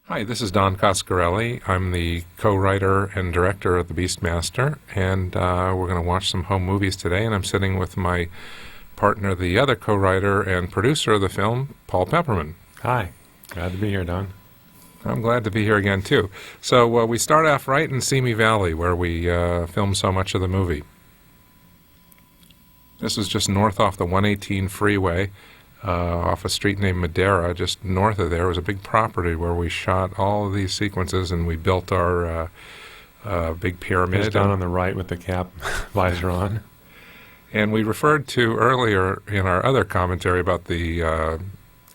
Hi, this is Don Coscarelli. I'm the co-writer and director of The Beastmaster, and we're going to watch some home movies today, and I'm sitting with my partner, the other co-writer and producer of the film, Paul Pepperman. Hi, glad to be here, Don. I'm glad to be here again, too. So we start off right in Simi Valley, where we filmed so much of the movie. This is just north off the 118 freeway. Off a street named Madera, just north of there was a big property where we shot all of these sequences, and we built our big pyramid. It's down on the right with the cap visor on. And we referred to earlier in our other commentary about the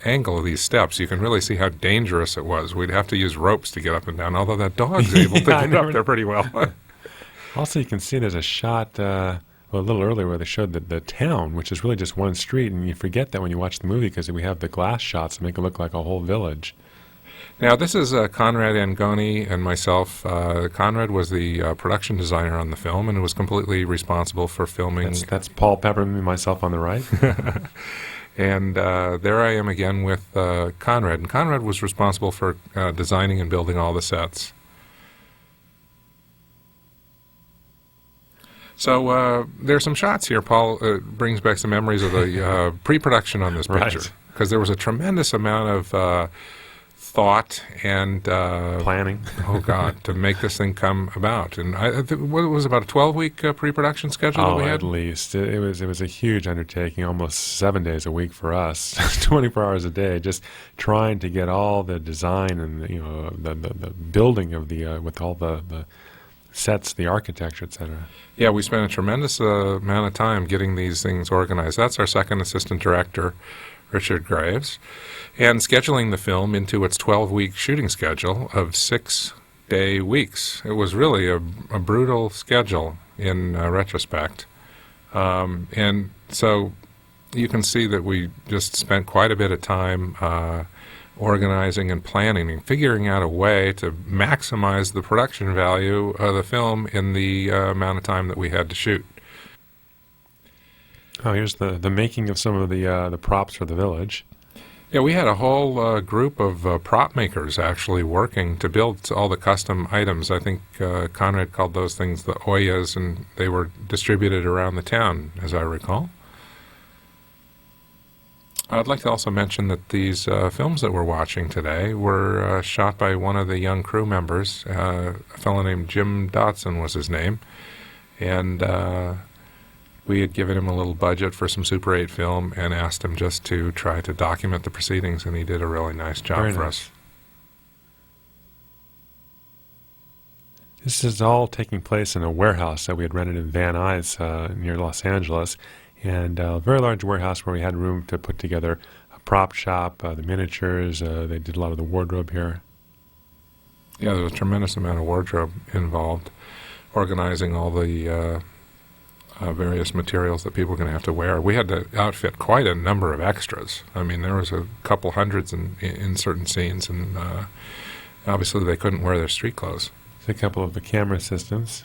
angle of these steps. You can really see how dangerous it was. We'd have to use ropes to get up and down, although that dog's able to get up there pretty well. Also, you can see there's a shot a little earlier where they showed the town, which is really just one street, and you forget that when you watch the movie because we have the glass shots that make it look like a whole village. Now, this is Conrad Angoni and myself. Conrad was the production designer on the film and was completely responsible for filming. That's Paul Pepperman and myself on the right. And there I am again with Conrad. And Conrad was responsible for designing and building all the sets. So there's some shots here. Paul brings back some memories of the pre-production on this picture, because there was a tremendous amount of thought and planning. Oh God, to make this thing come about. And what was about a 12-week pre-production schedule that we had? At least it was a huge undertaking, almost 7 days a week for us, 24 hours a day, just trying to get all the design and the building of the with all the sets, the architecture, etc. Yeah, we spent a tremendous amount of time getting these things organized. That's our second assistant director, Richard Graves, and scheduling the film into its 12-week shooting schedule of 6-day weeks. It was really a brutal schedule in retrospect. And so you can see that we just spent quite a bit of time organizing and planning and figuring out a way to maximize the production value of the film in the amount of time that we had to shoot. Oh, here's the making of some of the props for the village. Yeah, we had a whole group of prop makers actually working to build all the custom items. I think Conrad called those things the Oyas, and they were distributed around the town, as I recall. I'd like to also mention that these films that we're watching today were shot by one of the young crew members. A fellow named Jim Dotson was his name. And we had given him a little budget for some Super 8 film and asked him just to try to document the proceedings, and he did a really nice job for us. This is all taking place in a warehouse that we had rented in Van Nuys near Los Angeles. And a very large warehouse where we had room to put together a prop shop, the miniatures. They did a lot of the wardrobe here. Yeah, there was a tremendous amount of wardrobe involved, organizing all the various materials that people were going to have to wear. We had to outfit quite a number of extras. I mean, there was a couple hundreds in certain scenes, and obviously they couldn't wear their street clothes. There's a couple of the camera assistants.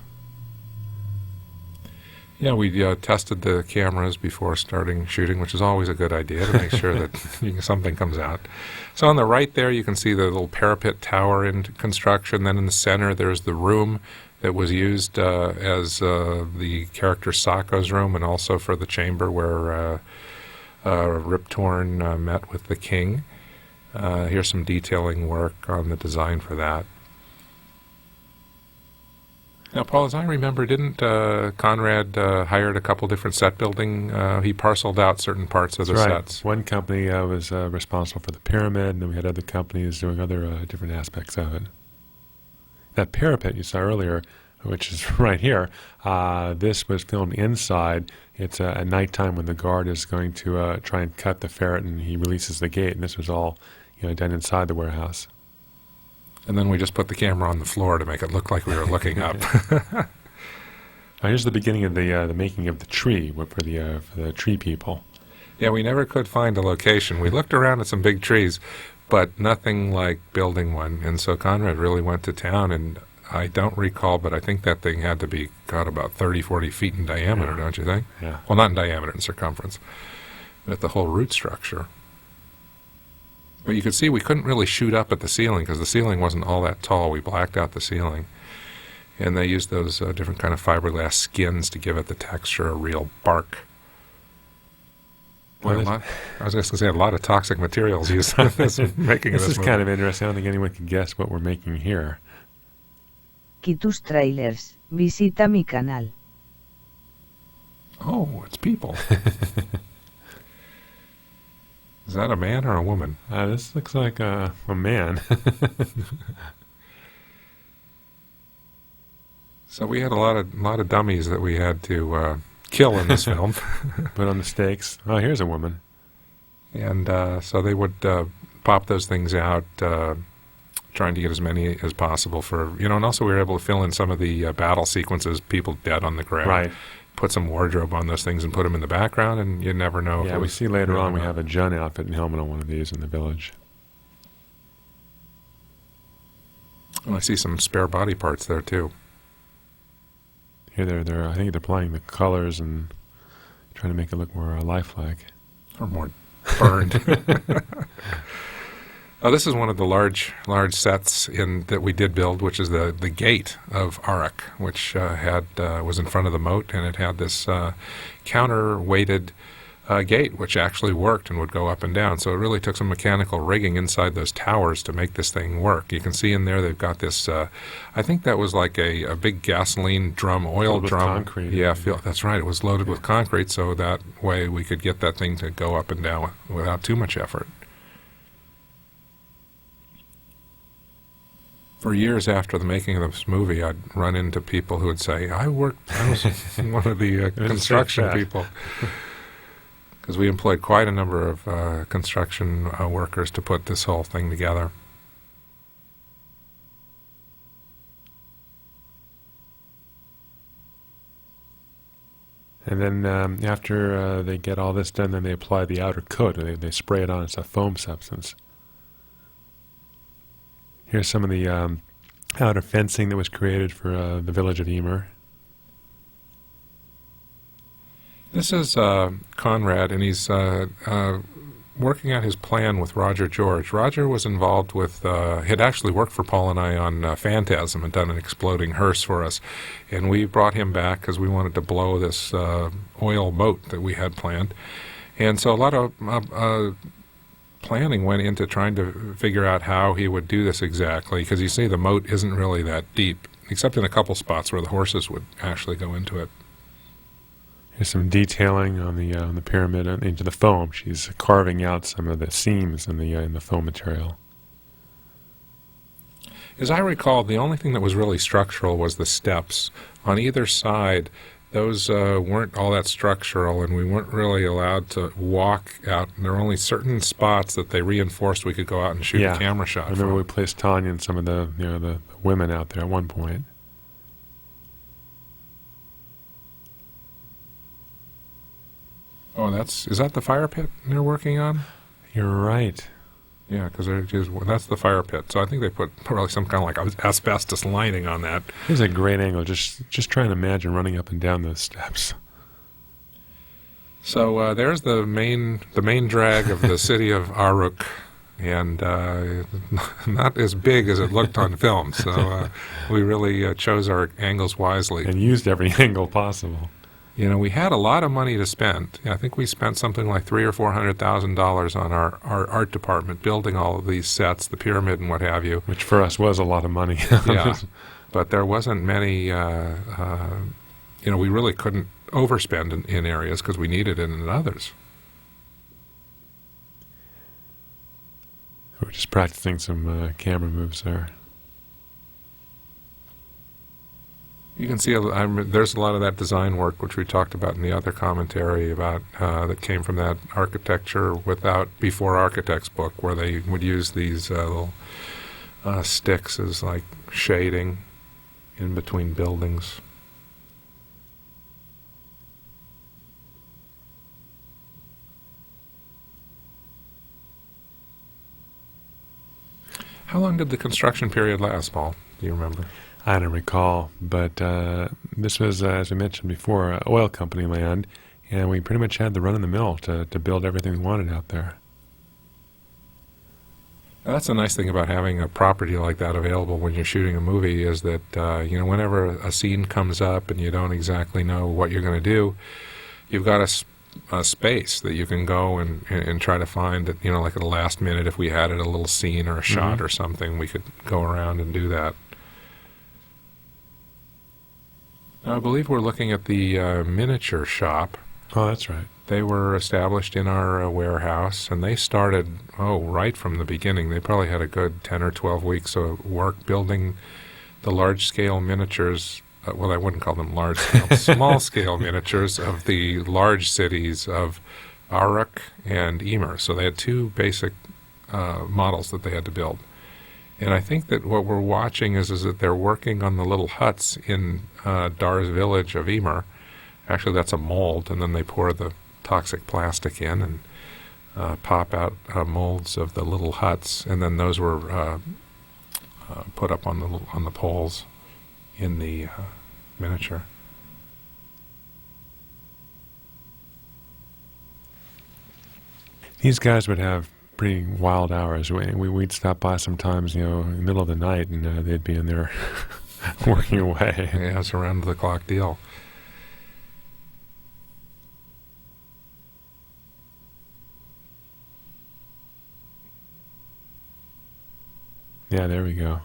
Yeah, we tested the cameras before starting shooting, which is always a good idea to make sure that something comes out. So on the right there, you can see the little parapet tower in construction. Then in the center, there's the room that was used as the character Sokko's room, and also for the chamber where Rip Torn met with the king. Here's some detailing work on the design for that. Now, Paul, as I remember, didn't Conrad hired a couple different set building? He parceled out certain parts of the sets. One company was responsible for the pyramid, and then we had other companies doing other different aspects of it. That parapet you saw earlier, which is right here, this was filmed inside. It's at nighttime when the guard is going to try and cut the ferret, and he releases the gate, and this was all done inside the warehouse. And then we just put the camera on the floor to make it look like we were looking up. Here's the beginning of the making of the tree for the tree people. Yeah, we never could find a location. We looked around at some big trees, but nothing like building one. And so Conrad really went to town, and I don't recall, but I think that thing had to be, about 30, 40 feet in diameter, don't you think? Yeah. Well, not in diameter, in circumference, but the whole root structure. But you could see we couldn't really shoot up at the ceiling because the ceiling wasn't all that tall. We blacked out the ceiling. And they used those different kind of fiberglass skins to give it the texture of real bark. Boy, I was just going to say a lot of toxic materials used in this making of This is movie. kind of interesting. I don't think anyone can guess what we're making here. Quitus Trailers, visita mi canal. Oh, it's people. Is that a man or a woman? This looks like a man. So we had a lot of dummies that we had to kill in this film. Put on the stakes. Oh, here's a woman. And so they would pop those things out, trying to get as many as possible for, and also we were able to fill in some of the battle sequences, people dead on the ground. Right. Put some wardrobe on those things and put them in the background, and you never know. Yeah, we see later on we have a Jun outfit and helmet on one of these in the village. And I see some spare body parts there, too. Here I think they're applying the colors and trying to make it look more lifelike. Or more burned. Oh, this is one of the large sets that we did build, which is the gate of Arak, which was in front of the moat, and it had this counterweighted gate, which actually worked and would go up and down. So it really took some mechanical rigging inside those towers to make this thing work. You can see in there they've got this, I think that was like a big gasoline drum, oil Filled drum. with concrete. Yeah, that's right. It was loaded with concrete, so that way we could get that thing to go up and down without too much effort. For years after the making of this movie, I'd run into people who would say, I was one of the construction people. Because we employed quite a number of construction workers to put this whole thing together. And then after they get all this done, then they apply the outer coat, and they spray it on. It's a foam substance. Here's some of the outer fencing that was created for the village of Emer. This is Conrad, and he's working out his plan with Roger George. Roger was involved with, had actually worked for Paul and I on Phantasm and done an exploding hearse for us. And we brought him back because we wanted to blow this oil boat that we had planned. And so a lot of planning went into trying to figure out how he would do this exactly, because you see the moat isn't really that deep, except in a couple spots where the horses would actually go into it. Here's some detailing on the pyramid into the foam. She's carving out some of the seams in the foam material. As I recall, the only thing that was really structural was the steps. On either side, those weren't all that structural, and we weren't really allowed to walk out. And there were only certain spots that they reinforced we could go out and shoot a camera shot I remember from. we placed Tanya and some of the women out there at one point. Oh, is that the fire pit they're working on? You're right. Yeah, because that's the fire pit. So I think they put probably some kind of like asbestos lining on that. Here's a great angle. Just trying to imagine running up and down those steps. So there's the main drag of the city of Aruk, and not as big as it looked on film. So we really chose our angles wisely. And used every angle possible. We had a lot of money to spend. I think we spent something like $300,000 or $400,000 on our art department building all of these sets, the pyramid and what have you. Which for us was a lot of money. Yeah, but there wasn't many. We really couldn't overspend in areas because we needed it in others. We're just practicing some camera moves there. You can see there's a lot of that design work which we talked about in the other commentary about that came from that architecture before architects book, where they would use these little sticks as like shading in between buildings. How long did the construction period last, Paul? Do you remember? I don't recall, but this was, as I mentioned before, oil company land, and we pretty much had the run of the mill to build everything we wanted out there. That's the nice thing about having a property like that available when you're shooting a movie is that, whenever a scene comes up and you don't exactly know what you're going to do, you've got a space that you can go and try to find that, like at the last minute, if we had it, a little scene or a shot or something, we could go around and do that. Now, I believe we're looking at the miniature shop. Oh, that's right. They were established in our warehouse, and they started, right from the beginning. They probably had a good 10 or 12 weeks of work building the large-scale miniatures. Well, I wouldn't call them large-scale, small-scale miniatures of the large cities of Aruck and Emer. So they had two basic models that they had to build. And I think that what we're watching is that they're working on the little huts in Dar's village of Emer. Actually, that's a mold, and then they pour the toxic plastic in and pop out molds of the little huts, and then those were put up on the poles in the miniature. These guys would have pretty wild hours. We'd stop by sometimes, in the middle of the night, and they'd be in there working away. Yeah, it's a round-the-clock deal. Yeah, there we go.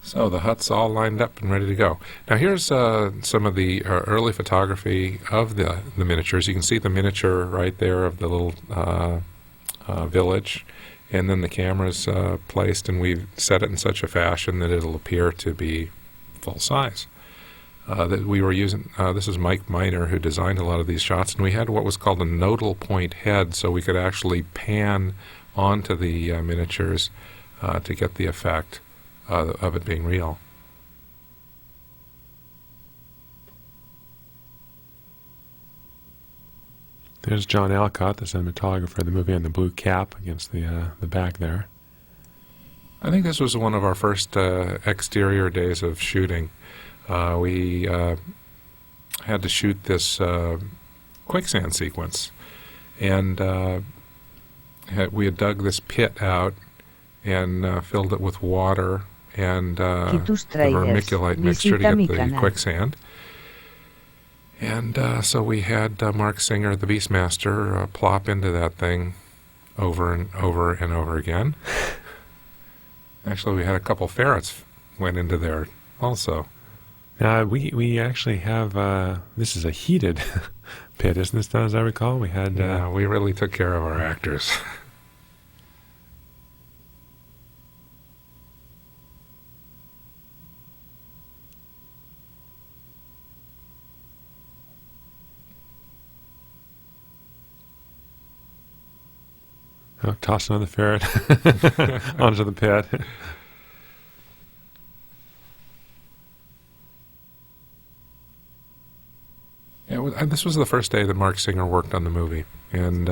So the hut's all lined up and ready to go. Now here's some of the early photography of the miniatures. You can see the miniature right there of the little village, and then the camera's placed, and we've set it in such a fashion that it'll appear to be full size. That we were using, this is Mike Miner who designed a lot of these shots, and we had what was called a nodal point head, so we could actually pan onto the miniatures to get the effect of it being real. There's John Alcott, the cinematographer of the movie, on the blue cap against the back there. I think this was one of our first exterior days of shooting. We had to shoot this quicksand sequence, and we had dug this pit out and filled it with water and vermiculite mixture to get the quicksand. And so we had Mark Singer, the Beastmaster, plop into that thing over and over and over again. Actually, we had a couple ferrets went into there also. We actually have, this is a heated pit, isn't this, as I recall? We had... Yeah, we really took care of our actors. Toss another ferret onto the pit. Yeah, this was the first day that Mark Singer worked on the movie, and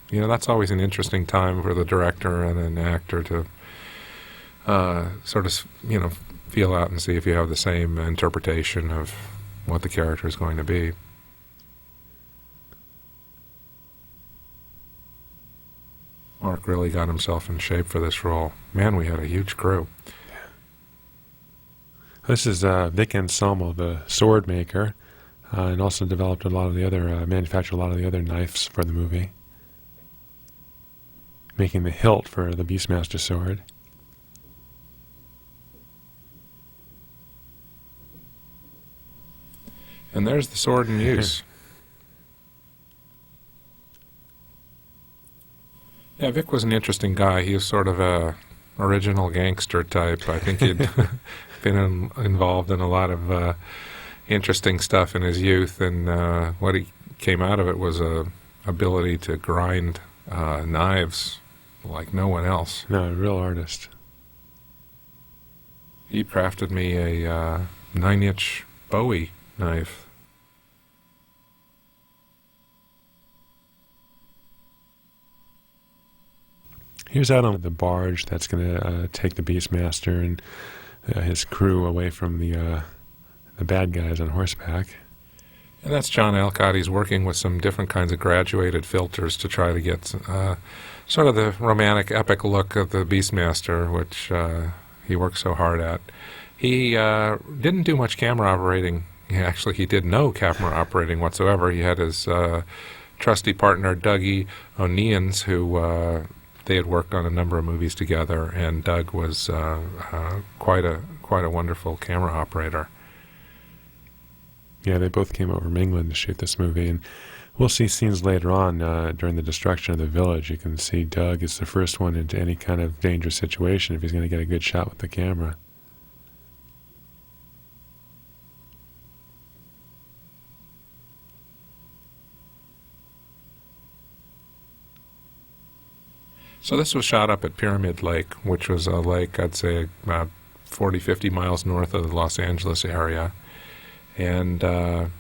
that's always an interesting time for the director and an actor to sort of feel out and see if you have the same interpretation of what the character is going to be. Mark really got himself in shape for this role. Man, we had a huge crew. This is Vic Anselmo, the sword maker, and also developed a lot of the other, manufactured a lot of the other knives for the movie, making the hilt for the Beastmaster sword. And there's the sword in use. Yeah, Vic was an interesting guy. He was sort of a original gangster type. I think he'd been involved in a lot of interesting stuff in his youth, and what he came out of it was a ability to grind knives like no one else. No, a real artist. He crafted me a 9-inch Bowie knife. He was out on the barge that's going to take the Beastmaster and his crew away from the bad guys on horseback. And that's John Alcott. He's working with some different kinds of graduated filters to try to get sort of the romantic epic look of the Beastmaster, which he worked so hard at. He didn't do much camera operating. He did no camera operating whatsoever. He had his trusty partner, Dougie O'Neans, who they had worked on a number of movies together, and Doug was quite a wonderful camera operator. Yeah, they both came over from England to shoot this movie, and we'll see scenes later on during the destruction of the village. You can see Doug is the first one into any kind of dangerous situation if he's going to get a good shot with the camera. So this was shot up at Pyramid Lake, which was a lake, I'd say, about 40, 50 miles north of the Los Angeles area. And I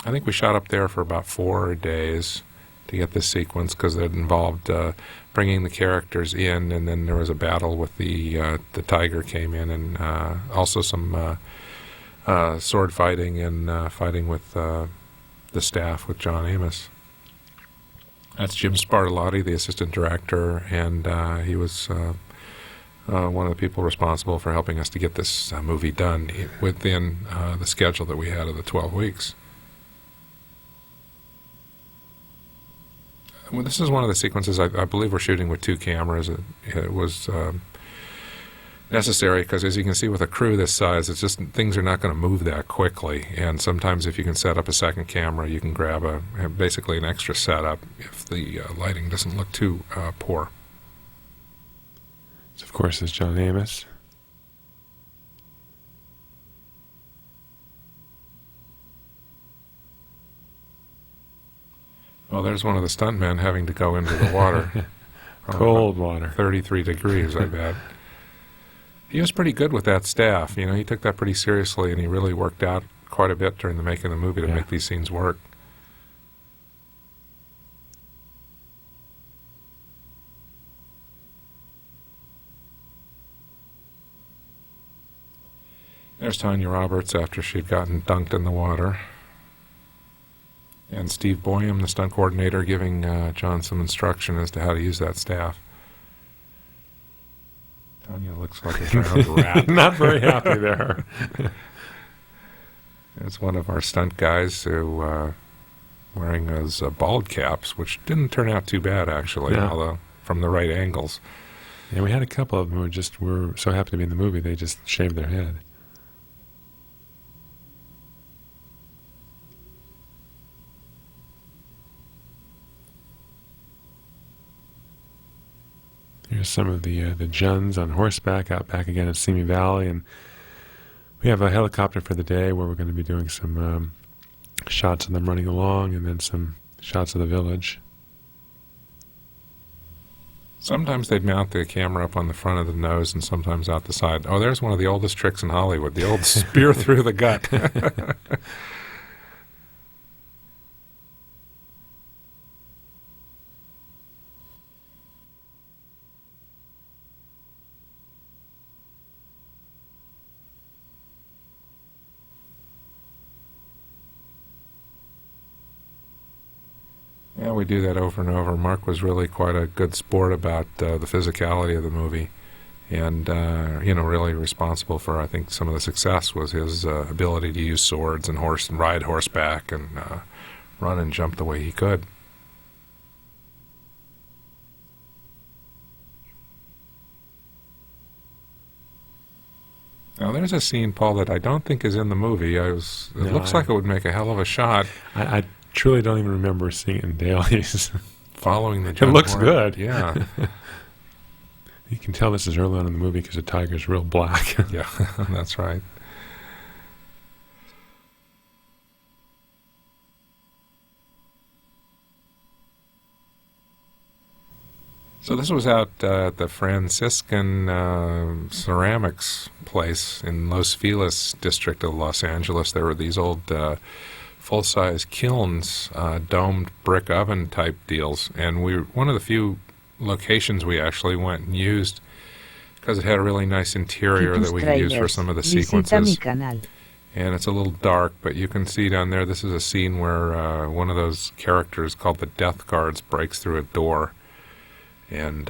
think we shot up there for about 4 days to get this sequence, because it involved bringing the characters in, and then there was a battle with the tiger came in, and also some sword fighting and fighting with the staff with John Amos. That's Jim Spartalotti, the assistant director, and he was one of the people responsible for helping us to get this movie done within the schedule that we had of the 12 weeks. Well, this is one of the sequences, I believe we're shooting with 2 cameras. It was necessary because, as you can see, with a crew this size, it's just things are not going to move that quickly. And sometimes if you can set up a second camera, you can grab basically an extra setup if the lighting doesn't look too poor. So, of course, there's John Amos. Well, there's one of the stuntmen having to go into the water. Cold water. 33 degrees, I bet. He was pretty good with that staff. You know, he took that pretty seriously, and he really worked out quite a bit during the making of the movie to make these scenes work. There's Tanya Roberts after she'd gotten dunked in the water. And Steve Boyum, the stunt coordinator, giving John some instruction as to how to use that staff. Tanya looks like a drowned rat. Not very happy there. It's one of our stunt guys who wearing those bald caps, which didn't turn out too bad, actually, although from the right angles. Yeah, we had a couple of them who were so happy to be in the movie, they just shaved their head. Here's some of the Juns on horseback out back again at Simi Valley, and we have a helicopter for the day where we're going to be doing some shots of them running along, and then some shots of the village. Sometimes they'd mount the camera up on the front of the nose and sometimes out the side. Oh, there's one of the oldest tricks in Hollywood, the old spear through the gut. Yeah, we do that over and over. Mark was really quite a good sport about the physicality of the movie, and really responsible for, I think, some of the success was his ability to use swords and ride horseback and run and jump the way he could. Now, there's a scene, Paul, that I don't think is in the movie. It looks like it would make a hell of a shot. I truly don't even remember seeing it in dailies. Following the It looks Horn. good. Yeah. You can tell this is early on in the movie because the tiger's real black. Yeah, that's right. So this was out at the Franciscan ceramics place in Los Feliz district of Los Angeles. There were these old full-size kilns, domed brick oven type deals, and we were one of the few locations we actually went and used, because it had a really nice interior that we could use for some of the sequences. And it's a little dark, but you can see down there, this is a scene where one of those characters called the Death Guards breaks through a door. And,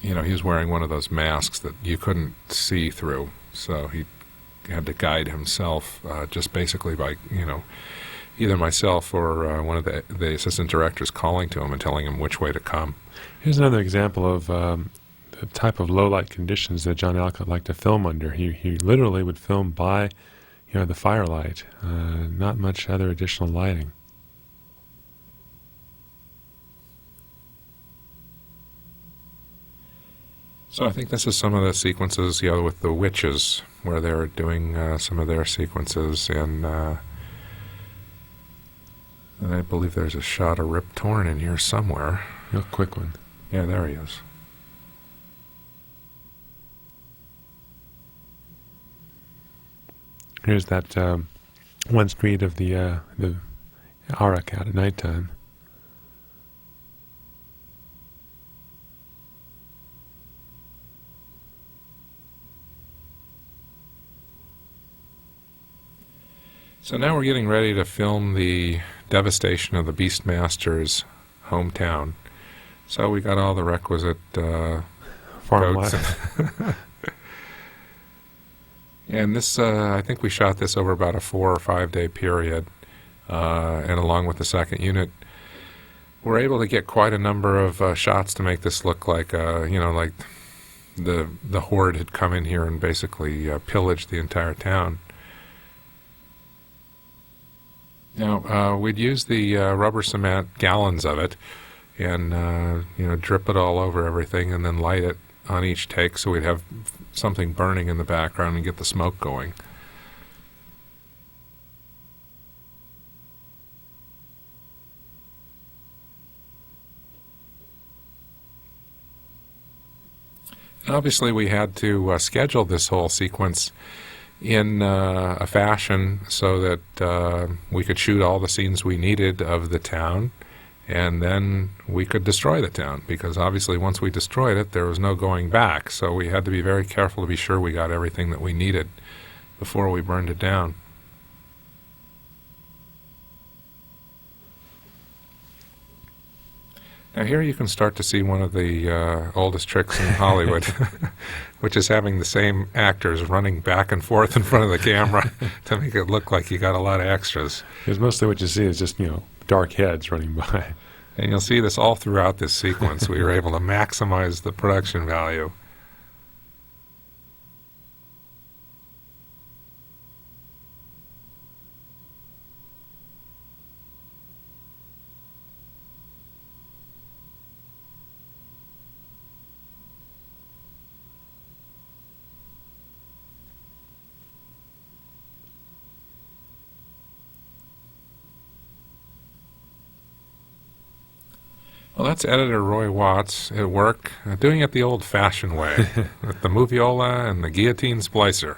he was wearing one of those masks that you couldn't see through. So he had to guide himself just basically by, either myself or one of the assistant directors calling to him and telling him which way to come. Here's another example of the type of low-light conditions that John Alcott liked to film under. He literally would film by, the firelight, not much other additional lighting. So I think this is some of the sequences, with the witches, where they're doing some of their sequences, and I believe there's a shot of Rip Torn in here somewhere. Real quick one. Yeah, there he is. Here's that one street of the Arak out at nighttime. So now we're getting ready to film the devastation of the Beastmaster's hometown. So we got all the requisite Farm goats. life. And this, I think we shot this over about a 4 or 5 day period, and along with the second unit, we're able to get quite a number of shots to make this look like, like the horde had come in here and basically pillaged the entire town. Now, we'd use the rubber cement, gallons of it, and drip it all over everything, and then light it on each take, so we'd have something burning in the background and get the smoke going. And obviously we had to schedule this whole sequence in a fashion so that we could shoot all the scenes we needed of the town, and then we could destroy the town, because obviously once we destroyed it, there was no going back. So we had to be very careful to be sure we got everything that we needed before we burned it down. Now here you can start to see one of the oldest tricks in Hollywood, which is having the same actors running back and forth in front of the camera to make it look like you got a lot of extras. Because mostly what you see is just, dark heads running by. And you'll see this all throughout this sequence. We were able to maximize the production value. Well, that's editor Roy Watts at work, doing it the old-fashioned way, with the moviola and the guillotine splicer.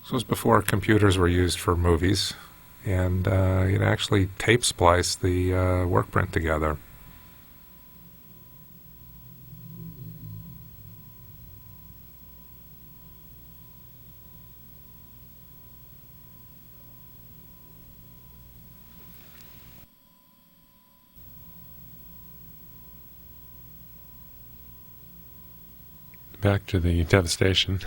This was before computers were used for movies, and you'd actually tape splice the work print together. Back to the devastation.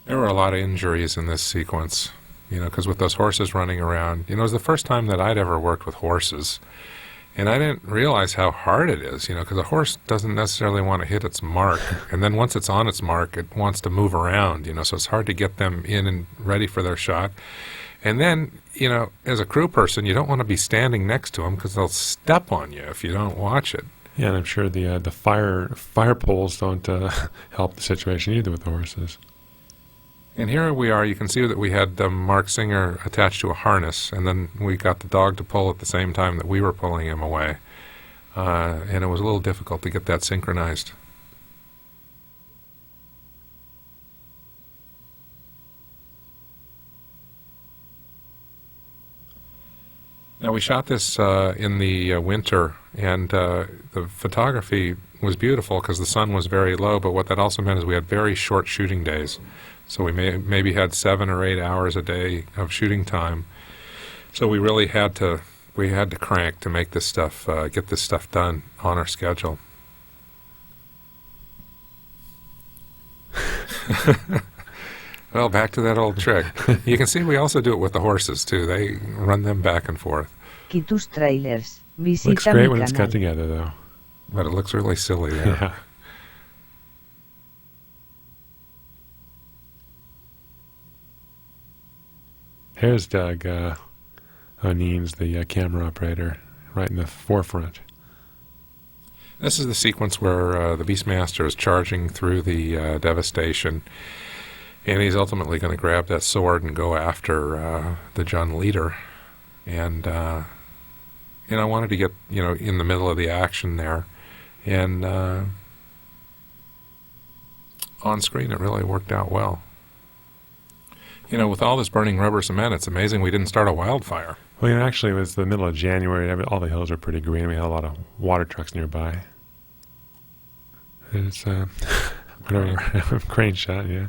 There were a lot of injuries in this sequence, because with those horses running around, it was the first time that I'd ever worked with horses. And I didn't realize how hard it is, because a horse doesn't necessarily want to hit its mark. And then once it's on its mark, it wants to move around, so it's hard to get them in and ready for their shot. And then, as a crew person, you don't want to be standing next to them because they'll step on you if you don't watch it. Yeah, and I'm sure the fire poles don't help the situation either with the horses. And here we are. You can see that we had Mark Singer attached to a harness, and then we got the dog to pull at the same time that we were pulling him away. And it was a little difficult to get that synchronized. Now we shot this in the winter, and the photography was beautiful because the sun was very low, but what that also meant is we had very short shooting days. So we maybe had 7 or 8 hours a day of shooting time. So we really had to crank to make this stuff, get this stuff done on our schedule. Well, back to that old trick. You can see we also do it with the horses, too. They run them back and forth. Quitus tráilers, visita Looks great mi when it's cut canal. together, though. But it looks really silly there. Yeah. Here's Doug O'Neens, the camera operator, right in the forefront. This is the sequence where the Beastmaster is charging through the devastation, and he's ultimately going to grab that sword and go after the Jun leader. And I wanted to get in the middle of the action there, and on screen it really worked out well. With all this burning rubber cement, it's amazing we didn't start a wildfire. Well, actually, it was the middle of January. All the hills are pretty green. We had a lot of water trucks nearby. It's whatever crane shot, yeah.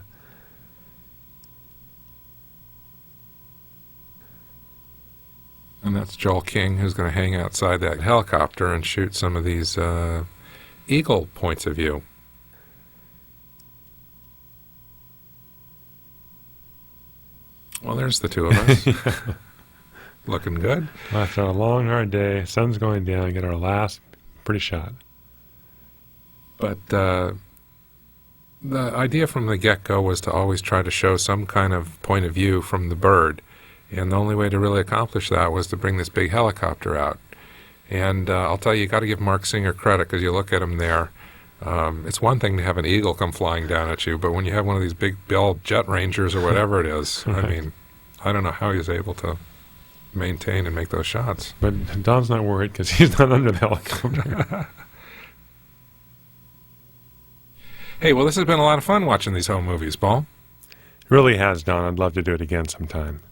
And that's Joel King, who's going to hang outside that helicopter and shoot some of these eagle points of view. Well, there's the two of us. Looking good. After a long, hard day, sun's going down, get our last pretty shot. But the idea from the get-go was to always try to show some kind of point of view from the bird. And the only way to really accomplish that was to bring this big helicopter out. And I'll tell you got to give Mark Singer credit, because you look at him there. It's one thing to have an eagle come flying down at you, but when you have one of these big Bell Jet Rangers or whatever it is, I mean, I don't know how he was able to maintain and make those shots. But Don's not worried because he's not under the helicopter. Hey, well, this has been a lot of fun watching these home movies, Paul. It really has, Don. I'd love to do it again sometime.